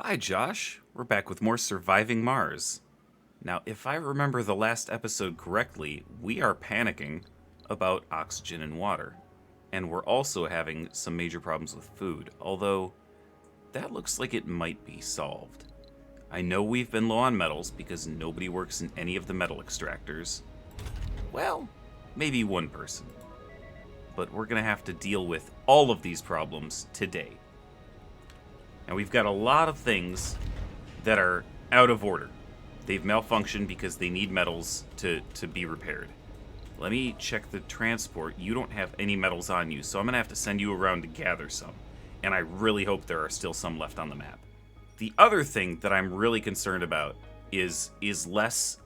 Hi, Josh. We're back with more Surviving Mars. Now, if I remember the last episode correctly, we are panicking about oxygen and water. And we're also having some major problems with food, although that looks like it might be solved. I know we've been low on metals because nobody works in any of the metal extractors. Well, maybe one person. But we're going to have to deal with all of these problems today. And we've got a lot of things that are out of order. They've malfunctioned because they need metals to be repaired. Let me check the transport. You don't have any metals on you, so I'm going to have to send you around to gather some. And I really hope there are still some left on the map. The other thing that I'm really concerned about is less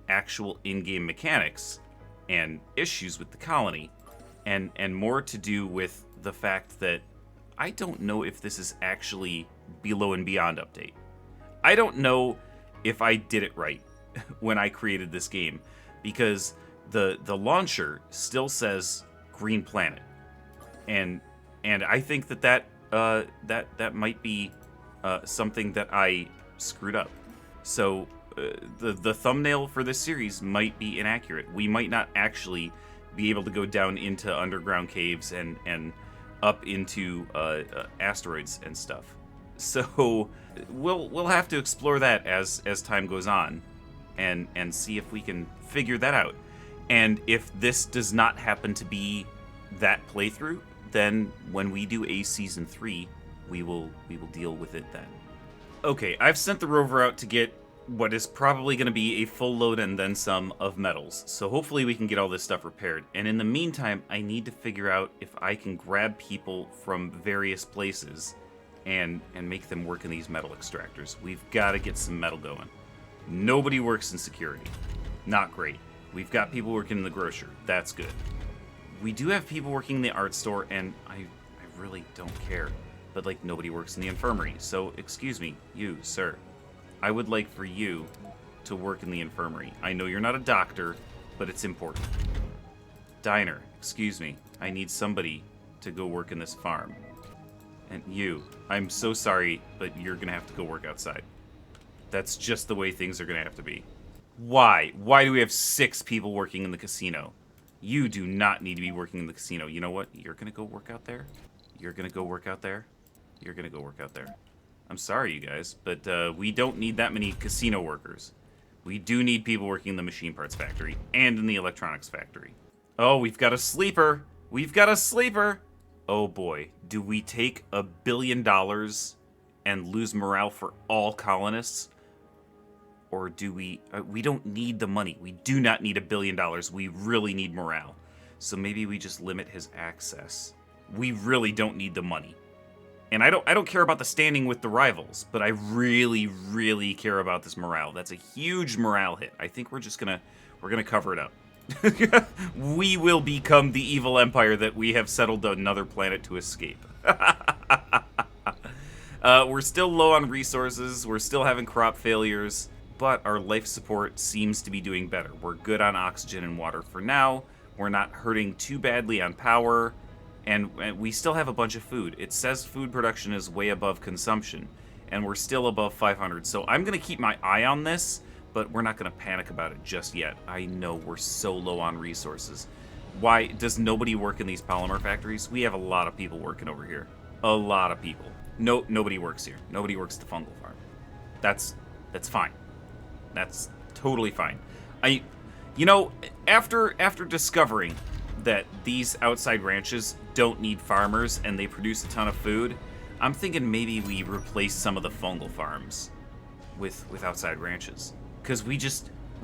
actual in-game mechanics and issues with the colony, and more to do with the fact that I don't know if this is actually Below and Beyond update. I don't know if I did it right when I created this game, because the launcher still says Green Planet, and I think that might be something that I screwed up. So the thumbnail for this series might be inaccurate. We might not actually be able to go down into underground caves and up into asteroids and stuff. So we'll have to explore that as time goes on, and see if we can figure that out. And if this does not happen to be that playthrough, then when we do a season 3, we will deal with it then. Okay, I've sent the rover out to get what is probably going to be a full load and then some of metals. So hopefully we can get all this stuff repaired. And in the meantime, I need to figure out if I can grab people from various places and make them work in these metal extractors. We've got to get some metal going. Nobody works in security. Not great. We've got people working in the grocer. That's good. We do have people working in the art store, and I really don't care. But, like, nobody works in the infirmary. So, excuse me, you, sir. I would like for you to work in the infirmary. I know you're not a doctor, but it's important. Diner, excuse me. I need somebody to go work in this farm. And you, I'm so sorry, but you're gonna have to go work outside. That's just the way things are gonna have to be. Why? Why do we have 6 people working in the casino? You do not need to be working in the casino. You know what? You're gonna go work out there? You're gonna go work out there? You're gonna go work out there. I'm sorry, you guys, but we don't need that many casino workers. We do need people working in the machine parts factory and in the electronics factory. Oh, we've got a sleeper. We've got a sleeper. Oh boy, do we take $1 billion and lose morale for all colonists? Or do we don't need the money. We do not need $1 billion. We really need morale. So maybe we just limit his access. We really don't need the money. And I don't care about the standing with the rivals, but I really, really care about this morale. That's a huge morale hit. I think we're gonna cover it up. We will become the evil empire that we have settled another planet to escape. We're still low on resources. We're still having crop failures, but our life support seems to be doing better. We're good on oxygen and water for now. We're not hurting too badly on power. And we still have a bunch of food. It says food production is way above consumption, and we're still above 500. So I'm going to keep my eye on this, but we're not going to panic about it just yet. I know we're so low on resources. Why does nobody work in these polymer factories? We have a lot of people working over here. A lot of people. No, nobody works here. Nobody works at the fungal farm. That's fine. That's totally fine. After discovering that these outside ranches don't need farmers and they produce a ton of food, I'm thinking maybe we replace some of the fungal farms with outside ranches. Because we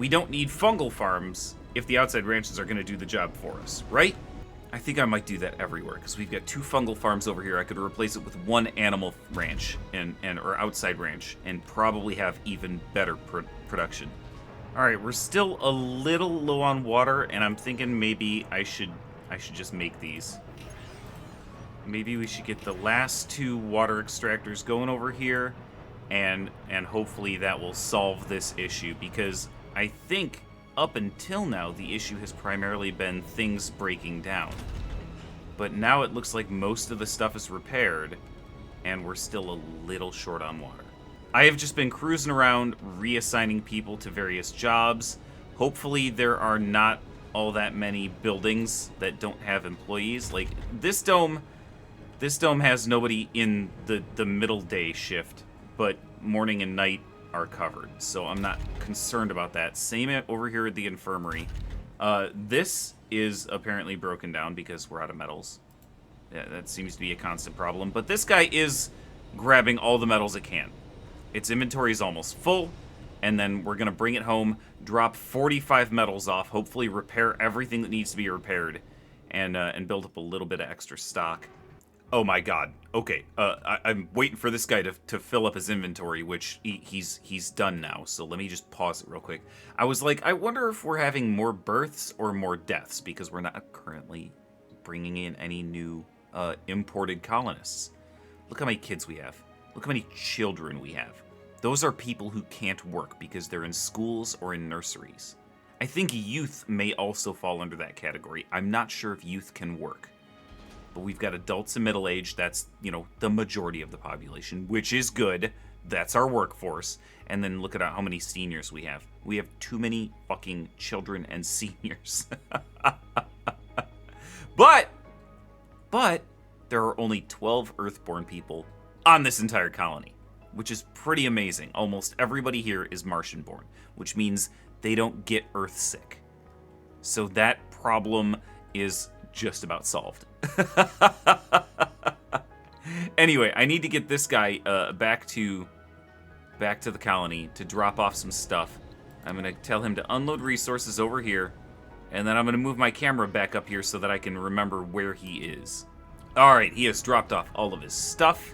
don't need fungal farms if the outside ranches are going to do the job for us, right? I think I might do that everywhere, because we've got 2 fungal farms over here. I could replace it with 1 animal ranch or outside ranch, and probably have even better production. Alright, we're still a little low on water, and I'm thinking maybe I should just make these. Maybe we should get the last 2 water extractors going over here, and hopefully that will solve this issue, because I think up until now the issue has primarily been things breaking down. But now it looks like most of the stuff is repaired, and we're still a little short on water. I have just been cruising around, reassigning people to various jobs. Hopefully there are not all that many buildings that don't have employees. Like, this dome has nobody in the middle day shift, but morning and night are covered, so I'm not concerned about that. Same over here at the infirmary. This is apparently broken down because we're out of metals. Yeah, that seems to be a constant problem, but this guy is grabbing all the metals it can. Its inventory is almost full, and then we're gonna bring it home, drop 45 metals off, hopefully repair everything that needs to be repaired, and build up a little bit of extra stock. Oh my god. Okay, I'm waiting for this guy to fill up his inventory, which he's done now, so let me just pause it real quick. I was like, I wonder if we're having more births or more deaths, because we're not currently bringing in any new imported colonists. Look how many kids we have. Look how many children we have. Those are people who can't work because they're in schools or in nurseries. I think youth may also fall under that category. I'm not sure if youth can work. But we've got adults and middle age. That's, you know, the majority of the population, which is good. That's our workforce. And then look at how many seniors we have. We have too many fucking children and seniors. But there are only 12 Earthborn people on this entire colony, which is pretty amazing. Almost everybody here is Martian-born, which means they don't get Earth sick. So that problem is just about solved. Anyway, I need to get this guy back to the colony to drop off some stuff. I'm gonna tell him to unload resources over here, and then I'm gonna move my camera back up here so that I can remember where he is. Alright, he has dropped off all of his stuff.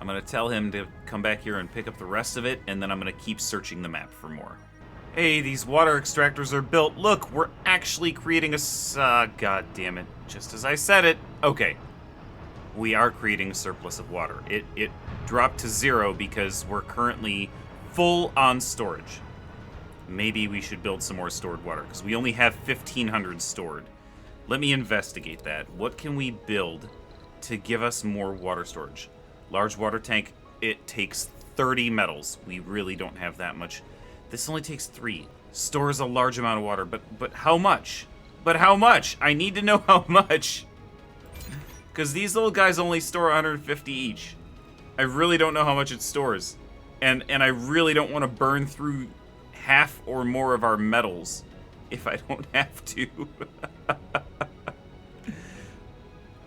I'm gonna tell him to come back here and pick up the rest of it, and then I'm gonna keep searching the map for more. Hey, these water extractors are built. Look, we're actually creating a... God damn it. Just as I said it. Okay. We are creating a surplus of water. It dropped to 0 because we're currently full on storage. Maybe we should build some more stored water, because we only have 1,500 stored. Let me investigate that. What can we build to give us more water storage? Large water tank, it takes 30 metals. We really don't have that much. This only takes 3. Stores a large amount of water, but how much? But how much? I need to know how much. Because these little guys only store 150 each. I really don't know how much it stores. And I really don't want to burn through half or more of our metals if I don't have to.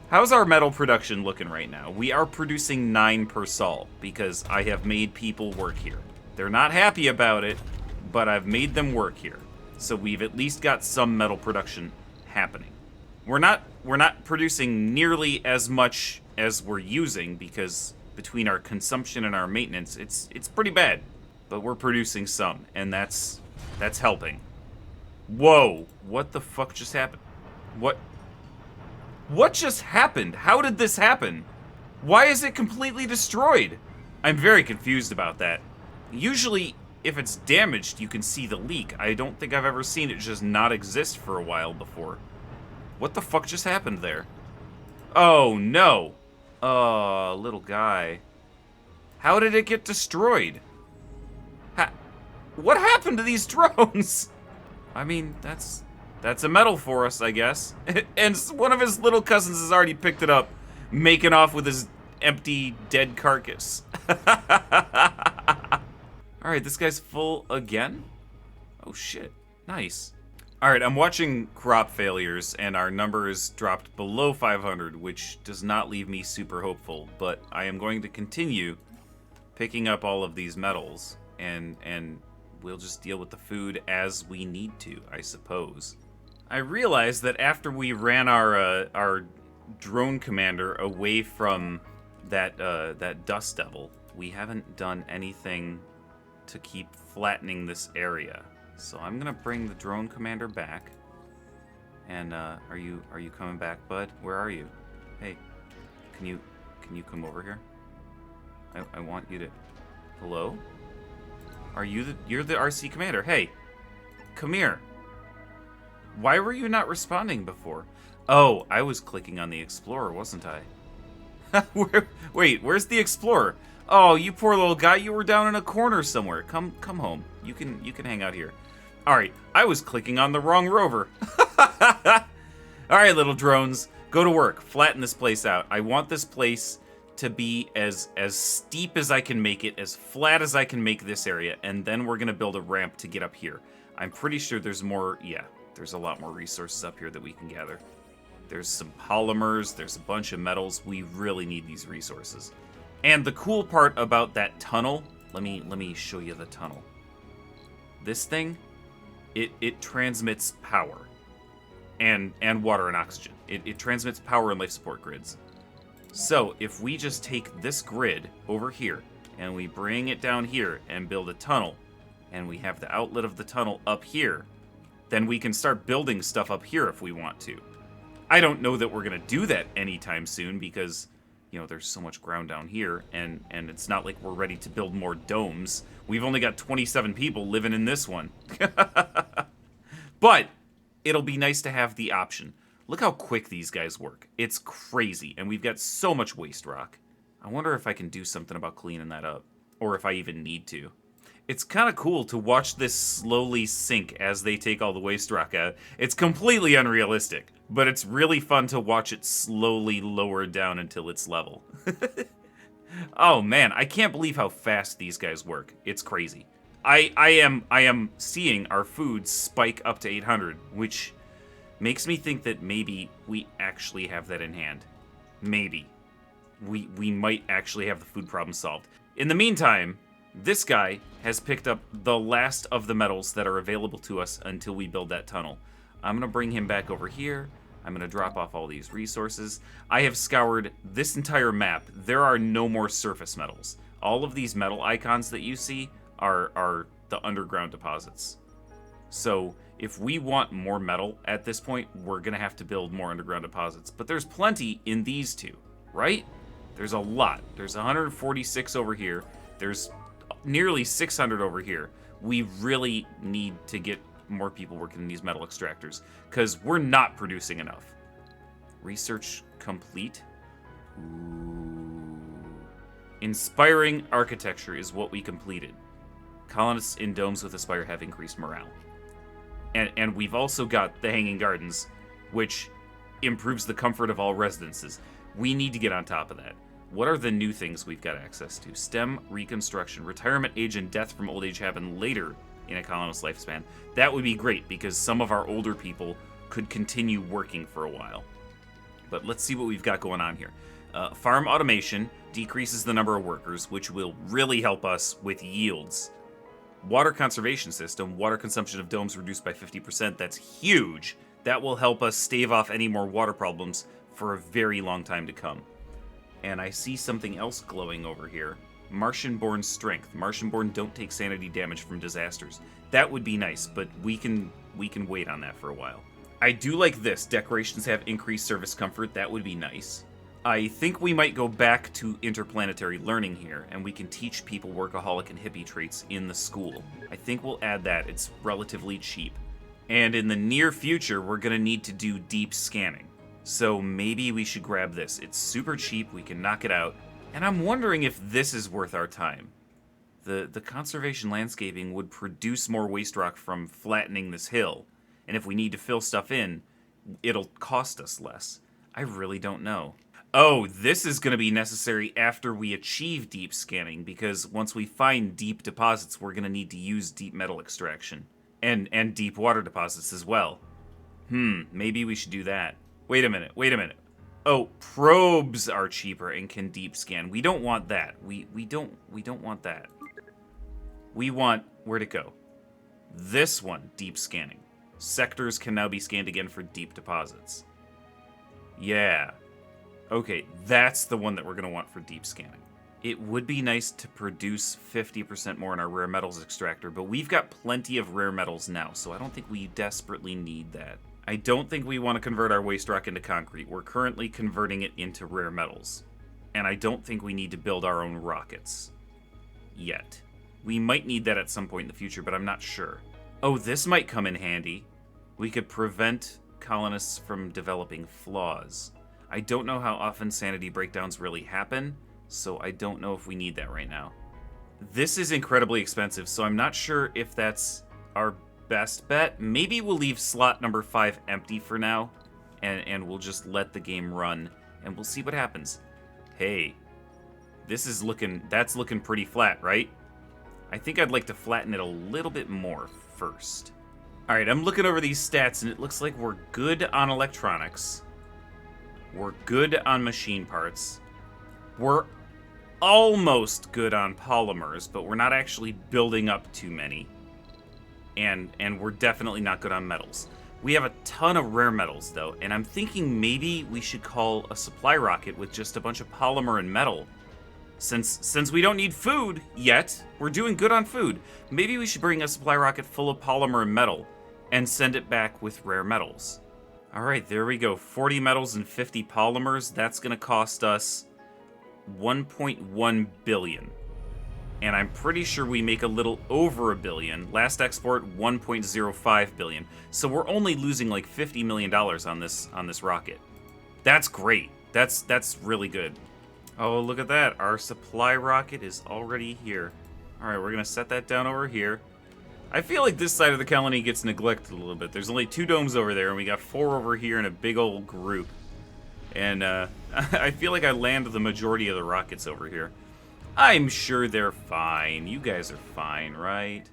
How's our metal production looking right now? We are producing 9 per sol because I have made people work here. They're not happy about it, but I've made them work here. So we've at least got some metal production happening. We're not producing nearly as much as we're using, because between our consumption and our maintenance, it's pretty bad. But we're producing some, and that's helping. Whoa, what the fuck just happened? What just happened? How did this happen? Why is it completely destroyed? I'm very confused about that. Usually, if it's damaged, you can see the leak. I don't think I've ever seen it just not exist for a while before. What the fuck just happened there? Oh, no. Oh, little guy. How did it get destroyed? What happened to these drones? I mean, that's a medal for us, I guess. And one of his little cousins has already picked it up, making off with his empty, dead carcass. Alright, this guy's full again? Oh shit, nice. Alright, I'm watching crop failures, and our number is dropped below 500, which does not leave me super hopeful, but I am going to continue picking up all of these metals, and we'll just deal with the food as we need to, I suppose. I realized that after we ran our drone commander away from that dust devil, we haven't done anything to keep flattening this area. So I'm gonna bring the drone commander back. And are you coming back, bud? Where are you? Hey, can you come over here? I want you to. Hello? You're the RC commander? Hey, come here. Why were you not responding before? Oh, I was clicking on the Explorer, wasn't I? Wait, where's the Explorer? Oh, you poor little guy, you were down in a corner somewhere. Come home. You can hang out here. All right, I was clicking on the wrong rover. All right, little drones, go to work. Flatten this place out. I want this place to be as steep as I can make it, as flat as I can make this area, and then we're gonna build a ramp to get up here. I'm pretty sure there's more, yeah, there's a lot more resources up here that we can gather. There's some polymers, there's a bunch of metals. We really need these resources. And the cool part about that tunnel, let me show you the tunnel. This thing, it transmits power and water and oxygen. It transmits power and life support grids. So if we just take this grid over here and we bring it down here and build a tunnel, and we have the outlet of the tunnel up here, then we can start building stuff up here if we want to. I don't know that we're gonna do that anytime soon because, you know, there's so much ground down here, and it's not like we're ready to build more domes. We've only got 27 people living in this one. But it'll be nice to have the option. Look how quick these guys work. It's crazy, and we've got so much waste rock. I wonder if I can do something about cleaning that up, or if I even need to. It's kind of cool to watch this slowly sink as they take all the waste rock out. It's completely unrealistic, but it's really fun to watch it slowly lower down until it's level. Oh man, I can't believe how fast these guys work. It's crazy. I am seeing our food spike up to 800, which makes me think that maybe we actually have that in hand. Maybe. We might actually have the food problem solved. In the meantime, this guy has picked up the last of the metals that are available to us until we build that tunnel. I'm going to bring him back over here. I'm going to drop off all these resources. I have scoured this entire map. There are no more surface metals. All of these metal icons that you see are the underground deposits. So if we want more metal at this point, we're going to have to build more underground deposits. But there's plenty in these two, right? There's a lot. There's 146 over here. There's nearly 600 over here. We really need to get more people working in these metal extractors because we're not producing enough. Research complete. Ooh. Inspiring architecture is what we completed. Colonists in domes with Aspire have increased morale. And we've also got the Hanging Gardens, which improves the comfort of all residences. We need to get on top of that. What are the new things we've got access to? STEM, reconstruction, retirement age, and death from old age happen later in a colonist's lifespan. That would be great because some of our older people could continue working for a while. But let's see what we've got going on here. Farm automation decreases the number of workers, which will really help us with yields. Water conservation system, water consumption of domes reduced by 50%. That's huge. That will help us stave off any more water problems for a very long time to come. And I see something else glowing over here. Martian-born strength. Martian-born don't take sanity damage from disasters. That would be nice, but we can wait on that for a while. I do like this. Decorations have increased service comfort. That would be nice. I think we might go back to interplanetary learning here, and we can teach people workaholic and hippie traits in the school. I think we'll add that. It's relatively cheap. And in the near future, we're going to need to do deep scanning. So maybe we should grab this. It's super cheap, we can knock it out. And I'm wondering if this is worth our time. The conservation landscaping would produce more waste rock from flattening this hill. And if we need to fill stuff in, it'll cost us less. I really don't know. Oh, this is going to be necessary after we achieve deep scanning, because once we find deep deposits, we're going to need to use deep metal extraction. And deep water deposits as well. Maybe we should do that. Wait a minute. Oh, probes are cheaper and can deep scan. We don't want that. We don't want that. We want, where'd it go? This one, deep scanning. Sectors can now be scanned again for deep deposits. Yeah. Okay, that's the one that we're going to want for deep scanning. It would be nice to produce 50% more in our rare metals extractor, but we've got plenty of rare metals now, so I don't think we desperately need that. I don't think we want to convert our waste rock into concrete. We're currently converting it into rare metals. And I don't think we need to build our own rockets. Yet. We might need that at some point in the future, but I'm not sure. Oh, this might come in handy. We could prevent colonists from developing flaws. I don't know how often sanity breakdowns really happen, so I don't know if we need that right now. This is incredibly expensive, so I'm not sure if that's our best bet. Maybe we'll leave slot number 5 empty for now, and we'll just let the game run, and we'll see what happens. Hey, that's looking pretty flat, right? I think I'd like to flatten it a little bit more first. All right, I'm looking over these stats, and it looks like we're good on electronics. We're good on machine parts. We're almost good on polymers, but we're not actually building up too many. And we're definitely not good on metals. We have a ton of rare metals, though, and I'm thinking maybe we should call a supply rocket with just a bunch of polymer and metal. Since we don't need food yet, we're doing good on food. Maybe we should bring a supply rocket full of polymer and metal and send it back with rare metals. All right, there we go. 40 metals and 50 polymers. That's going to cost us 1.1 billion. And I'm pretty sure we make a little over a billion. Last export, 1.05 billion. So we're only losing like $50 million on this rocket. That's great. That's really good. Oh, look at that. Our supply rocket is already here. All right, we're going to set that down over here. I feel like this side of the colony gets neglected a little bit. There's only 2 domes over there, and we got 4 over here in a big old group. And I feel like I land the majority of the rockets over here. I'm sure they're fine. You guys are fine, right?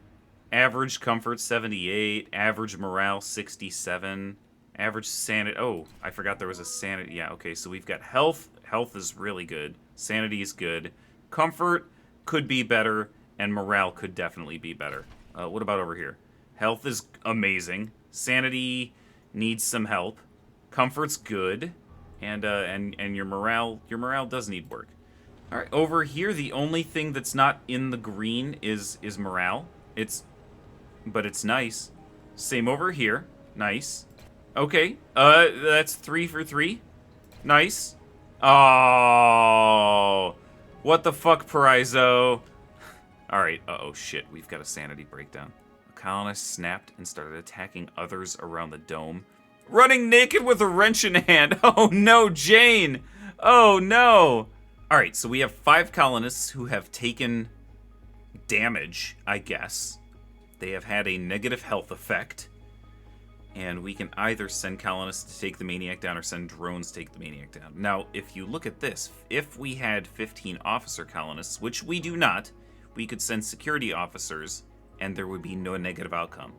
Average comfort, 78. Average morale, 67. Average sanity... Oh, I forgot there was a sanity... Yeah, okay, so we've got health. Health is really good. Sanity is good. Comfort could be better, and morale could definitely be better. What about over here? Health is amazing. Sanity needs some help. Comfort's good. And your morale does need work. All right, over here, the only thing that's not in the green is morale. But it's nice. Same over here. Nice. Okay, that's 3 for 3. Nice. Oh, what the fuck, Parizo? All right, uh-oh, shit, we've got a sanity breakdown. A colonist snapped and started attacking others around the dome. Running naked with a wrench in hand. Oh no, Jane. Oh no. All right, so we have 5 colonists who have taken damage, I guess. They have had a negative health effect. And we can either send colonists to take the maniac down or send drones to take the maniac down. Now, if you look at this, if we had 15 officer colonists, which we do not, we could send security officers and there would be no negative outcome.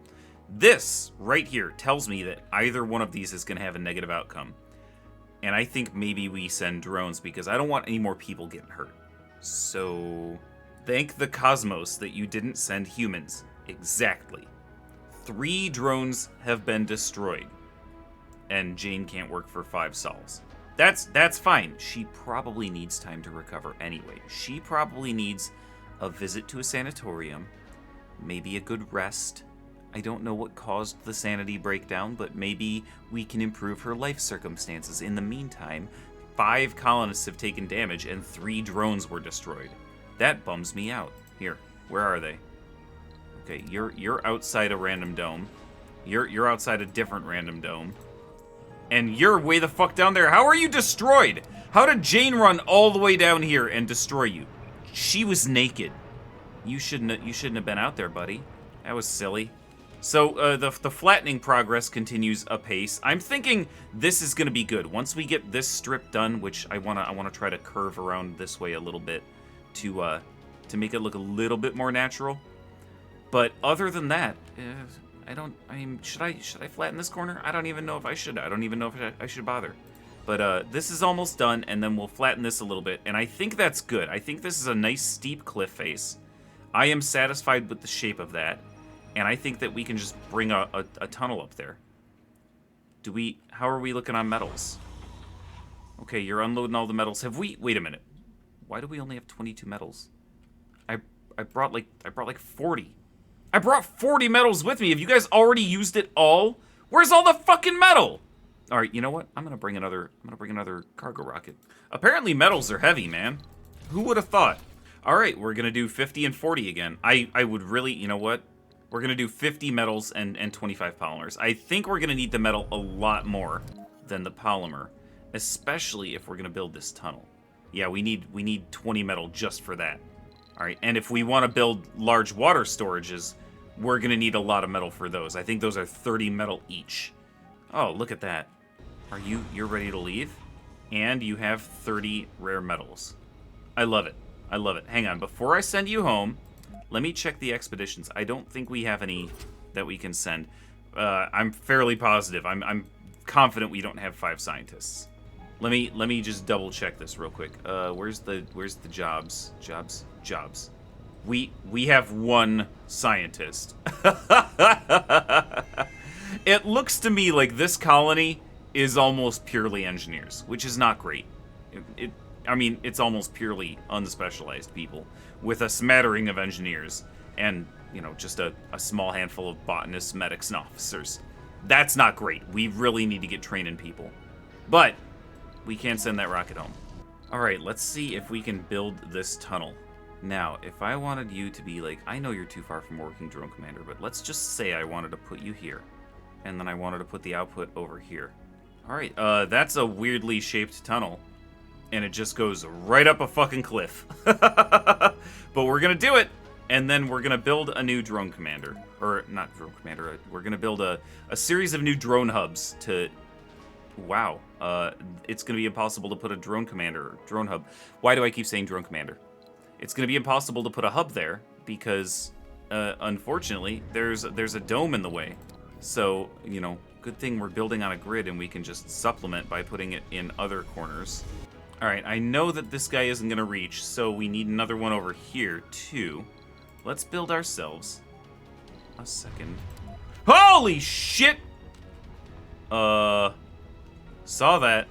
This right here tells me that either one of these is going to have a negative outcome. And I think maybe we send drones because I don't want any more people getting hurt. So, thank the cosmos that you didn't send humans. Exactly. 3 drones have been destroyed. And Jane can't work for 5 sols. That's fine. She probably needs time to recover anyway. She probably needs a visit to a sanatorium, maybe a good rest. I don't know what caused the sanity breakdown, but maybe we can improve her life circumstances. In the meantime, 5 colonists have taken damage and 3 drones were destroyed. That bums me out. Here, where are they? Okay, you're outside a random dome. You're outside a different random dome. And you're way the fuck down there. How are you destroyed? How did Jane run all the way down here and destroy you? She was naked. You shouldn't have been out there, buddy. That was silly. So the flattening progress continues apace. I'm thinking this is going to be good. Once we get this strip done, which I wanna try to curve around this way a little bit to make it look a little bit more natural. But other than that, should I flatten this corner? I don't even know if I should. I don't even know if I should bother. But this is almost done, and then we'll flatten this a little bit. And I think that's good. I think this is a nice steep cliff face. I am satisfied with the shape of that. And I think that we can just bring a tunnel up there. How are we looking on metals? Okay, you're unloading all the metals. Wait a minute. Why do we only have 22 metals? I brought like 40. I brought 40 metals with me. Have you guys already used it all? Where's all the fucking metal? All right, you know what? I'm gonna bring another cargo rocket. Apparently metals are heavy, man. Who would have thought? All right, we're gonna do 50 and 40 again. I would really, you know what? We're gonna do 50 metals and 25 polymers. I think we're gonna need the metal a lot more than the polymer, especially if we're gonna build this tunnel. Yeah, we need 20 metal just for that. All right, and if we want to build large water storages, we're gonna need a lot of metal for those. I think those are 30 metal each. Oh, look at that. You're ready to leave? And you have 30 rare metals. I love it. I love it. Hang on, before I send you home, let me check the expeditions. I don't think we have any that we can send. I'm fairly positive. I'm confident we don't have 5 scientists. Let me just double check this real quick. Where's the jobs? Jobs. We have 1 scientist. It looks to me like this colony is almost purely engineers, which is not great. I mean, it's almost purely unspecialized people with a smattering of engineers and, you know, just a small handful of botanists, medics, and officers. That's not great. We really need to get training people. But we can send that rocket home. All right, let's see if we can build this tunnel. Now, if I wanted you to be like, I know you're too far from working drone commander, but let's just say I wanted to put you here. And then I wanted to put the output over here. All right, that's a weirdly shaped tunnel. And it just goes right up a fucking cliff. But we're gonna do it. And then we're gonna build a new drone commander. Or, not drone commander, we're gonna build a series of new drone hubs to... Wow. It's gonna be impossible to put a drone hub. Why do I keep saying drone commander? It's gonna be impossible to put a hub there because, unfortunately, there's a dome in the way. So, you know, good thing we're building on a grid and we can just supplement by putting it in other corners. Alright, I know that this guy isn't gonna reach, so we need another one over here, too. Let's build ourselves a second. Holy shit! Saw that.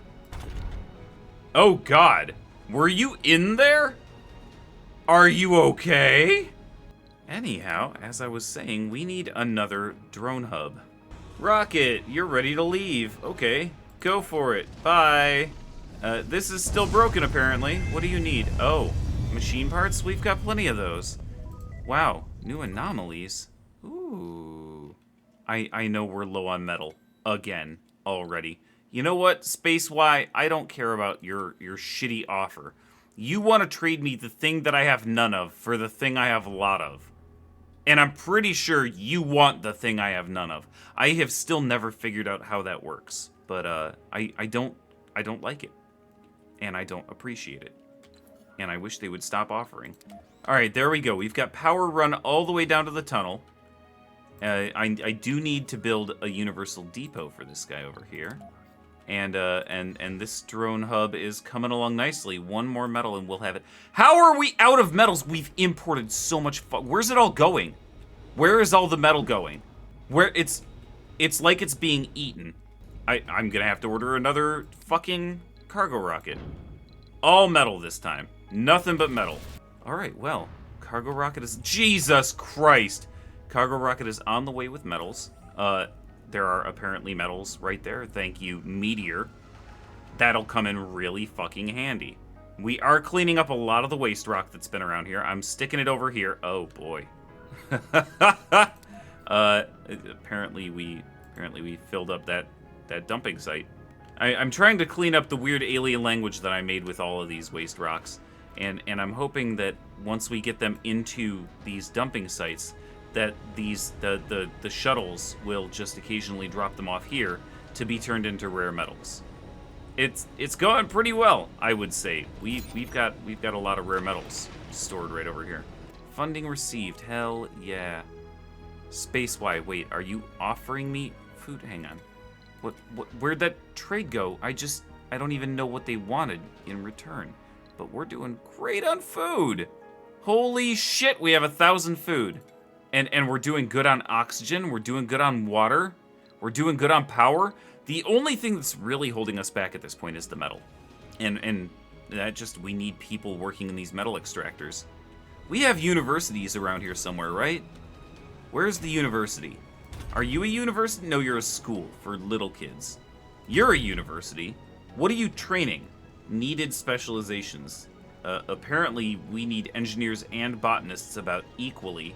Oh god. Were you in there? Are you okay? Anyhow, as I was saying, we need another drone hub. Rocket, you're ready to leave. Okay, go for it. Bye. This is still broken, apparently. What do you need? Oh, machine parts? We've got plenty of those. Wow, new anomalies. Ooh. I know we're low on metal. Again, already. You know what, Space Y? I don't care about your shitty offer. You want to trade me the thing that I have none of for the thing I have a lot of. And I'm pretty sure you want the thing I have none of. I have still never figured out how that works. But I don't like it. And I don't appreciate it. And I wish they would stop offering. Alright, there we go. We've got power run all the way down to the tunnel. I do need to build a universal depot for this guy over here. And this drone hub is coming along nicely. 1 more metal and we'll have it. How are we out of metals? We've imported so much where's it all going? Where is all the metal going? Where it's like it's being eaten. I'm gonna have to order another fucking cargo rocket. All metal this time. Nothing but metal. Alright, well, cargo rocket is... Jesus Christ! Cargo rocket is on the way with metals. There are apparently metals right there. Thank you, Meteor. That'll come in really fucking handy. We are cleaning up a lot of the waste rock that's been around here. I'm sticking it over here. Oh, boy. Apparently we filled up that dumping site. I'm trying to clean up the weird alien language that I made with all of these waste rocks. And I'm hoping that once we get them into these dumping sites, that the shuttles will just occasionally drop them off here to be turned into rare metals. It's going pretty well, I would say. We've got a lot of rare metals stored right over here. Funding received, hell yeah. Space Y, wait, are you offering me food? Hang on. Where'd that trade go? I don't even know what they wanted in return. But we're doing great on food. Holy shit, we have 1,000 food. And we're doing good on oxygen, we're doing good on water, we're doing good on power. The only thing that's really holding us back at this point is the metal. And that just, we need people working in these metal extractors. We have universities around here somewhere, right? Where's the university? Are you a university? No, you're a school for little kids. You're a university. What are you training? Needed specializations. Apparently, we need engineers and botanists about equally.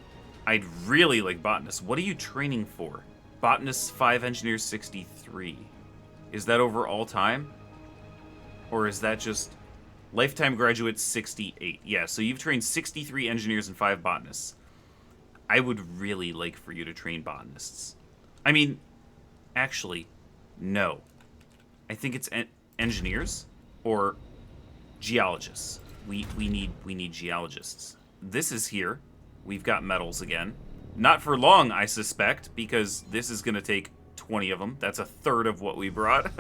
I'd really like botanists. What are you training for? Botanists 5, engineers 63. Is that over all time? Or is that just Lifetime graduates, 68. Yeah, so you've trained 63 engineers and 5 botanists. I would really like for you to train botanists. I mean, actually, no. I think it's engineers or geologists. We need geologists. This is here. We've got metals again. Not for long, I suspect, because this is going to take 20 of them. That's a third of what we brought.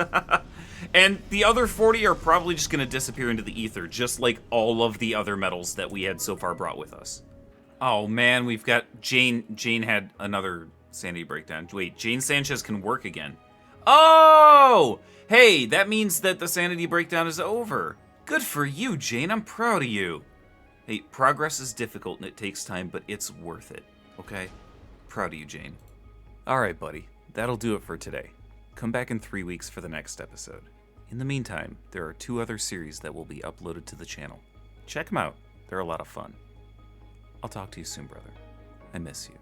And the other 40 are probably just going to disappear into the ether, just like all of the other metals that we had so far brought with us. Oh man, we've got Jane. Jane had another sanity breakdown. Wait, Jane Sanchez can work again. Oh! Hey, that means that the sanity breakdown is over. Good for you, Jane. I'm proud of you. Hey, progress is difficult and it takes time, but it's worth it. Okay? Proud of you, Jane. Alright, buddy. That'll do it for today. Come back in 3 weeks for the next episode. In the meantime, there are 2 other series that will be uploaded to the channel. Check them out. They're a lot of fun. I'll talk to you soon, brother. I miss you.